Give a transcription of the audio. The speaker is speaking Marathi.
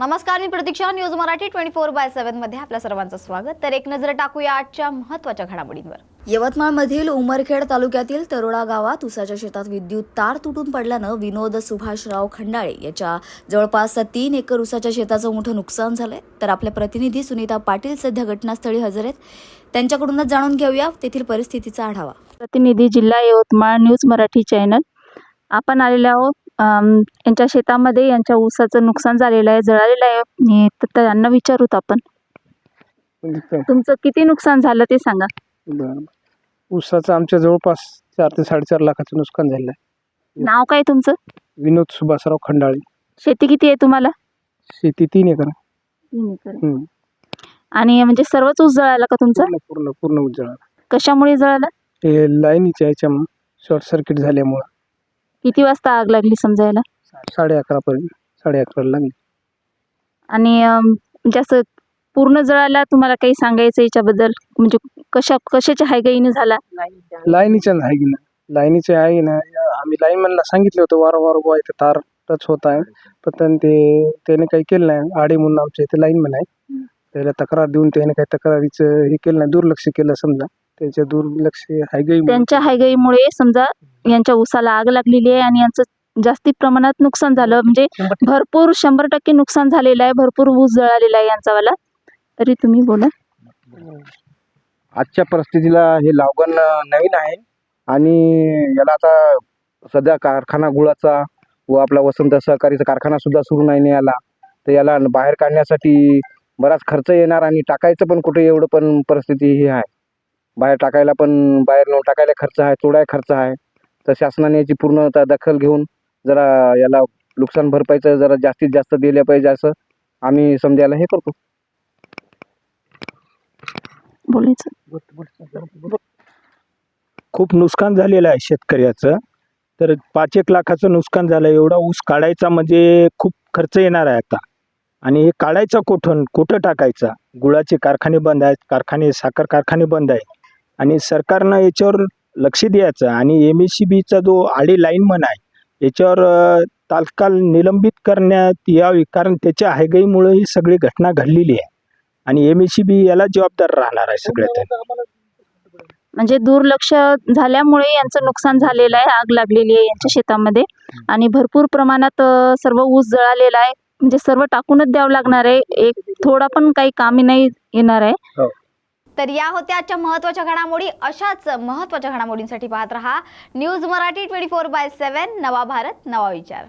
नमस्कार, मी प्रतीक्षा. न्यूज मराठी 24/7 मध्ये आपल्या सर्वांचं स्वागत. तर एक नजर टाकूया आजच्या महत्त्वाच्या घडामोडींवर. यवतमाळमधील उमरखेड तालुक्यातील तरोडा गावात उसाच्या शेतात विद्युत तार तुटून पडल्यानं विनोद सुभाषराव खंडाळे याच्या जवळपास 3 एकर उसाच्या शेताचं मोठं नुकसान झालंय. तर आपल्या प्रतिनिधी सुनीता पाटील सध्या घटनास्थळी हजर आहेत. त्यांच्याकडूनच जाणून घेऊया तेथील परिस्थितीचा आढावा. प्रतिनिधी जिल्हा यवतमाळ न्यूज मराठी चॅनल. आपण आलेलो आहोत यांच्या शेतामध्ये. यांच्या ऊसाचं नुकसान झालेलं आहे, जळालेलं आहे. तर त्यांना विचारूत आपण, तुमचं किती नुकसान झालं ते सांगा. ऊसाचं आमच्या जवळपास 4 ते 4.5 लाखाचं नुकसान झालं आहे. नाव काय तुमचं? विनोद सुभाषराव खंडाळे. शेती किती आहे तुम्हाला? शेती 3 एकर. 3 एकर. आणि म्हणजे सर्वच ऊस जळाला का तुमचा? पूर्ण उजळा. कशामुळे जळाला? हे लाईनीच्या ह्याच्यामुळे शॉर्ट सर्किट झाल्यामुळं. किती वाजता आग लागली समजायला? 11:30 पर्यंत. 11:30 लागली. आणि जास्त पूर्ण जळाला, तुम्हाला काही सांगायचं याच्याबद्दल? म्हणजे कशाच्या हायगाईने झाला? लाईनीच्या आहे की ना, लाईनीच्या आहे ना. आम्ही लाईनमॅनला सांगितलं होतं वारंवार बुवा इथे तार टच होत आहे, पण त्याने काही केलं नाही. आडे म्हणून आमच्या इथे लाईनमॅन आहे, त्याला तक्रार देऊन त्याने काही तक्रारीचं हे केलं नाही, दुर्लक्ष केलं. समजा त्यांच्या दुर्लक्ष त्यांच्या हायगाईमुळे समजा यांच्या ऊसाला आग लागलेली आहे आणि यांचं जास्ती प्रमाणात नुकसान झालं. म्हणजे भरपूर 100% नुकसान झालेलं आहे. भरपूर ऊस जळालेला आहे यांचावाला. तरी तुम्ही बोला. आजच्या परिस्थितीला हे लागण नवीन आहे आणि याला आता सध्या कारखाना गुळाचा व आपला वसंत सहकारीचा कारखाना सुद्धा सुरू नाही याला. तर याला बाहेर काढण्यासाठी बराच खर्च येणार आणि टाकायचं पण कुठे एवढं पण परिस्थिती ही आहे. बाहेर टाकायला पण बाहेर नेऊन टाकायला खर्च आहे, तोडाय खर्च आहे. तर शासनाने याची पूर्णतः दखल घेऊन जरा याला नुकसान भरपाईचं जरा जास्तीत जास्त दिलं पाहिजे असं आम्ही समजायला हे करतो. बोलायचं. खूप नुकसान झालेलं आहे शेतकऱ्याचं. तर 5-1 लाखाचं नुकसान झालं. एवढा ऊस काढायचा म्हणजे खूप खर्च येणार आहे आता. आणि हे काढायचा कुठं टाकायचा? गुळाचे कारखाने बंद आहेत, साखर कारखाने बंद आहे. आणि सरकारनं याच्यावर लक्ष द्यायचं आणि MSEBचा जो आडी लाईनमन आहे याच्यावर तात्काळ निलंबित करण्यात यावी, कारण त्याच्या हायगाईमुळे ही सगळी घटना घडलेली आहे आणि MSEB याला जबाबदार राहणार आहे सगळ्यात. म्हणजे दुर्लक्ष झाल्यामुळे यांचं नुकसान झालेलं आहे. आग लागलेली आहे यांच्या शेतामध्ये आणि भरपूर प्रमाणात सर्व ऊस जळालेला आहे. म्हणजे सर्व टाकूनच द्यावं लागणार आहे. एक थोडा पण काही कामी नाही येणार आहे. तर या होत्या आजच्या महत्त्वाच्या घडामोडी. अशाच महत्त्वाच्या घडामोडींसाठी पाहत रहा न्यूज मराठी 24/7. नवा भारत, नवा विचार.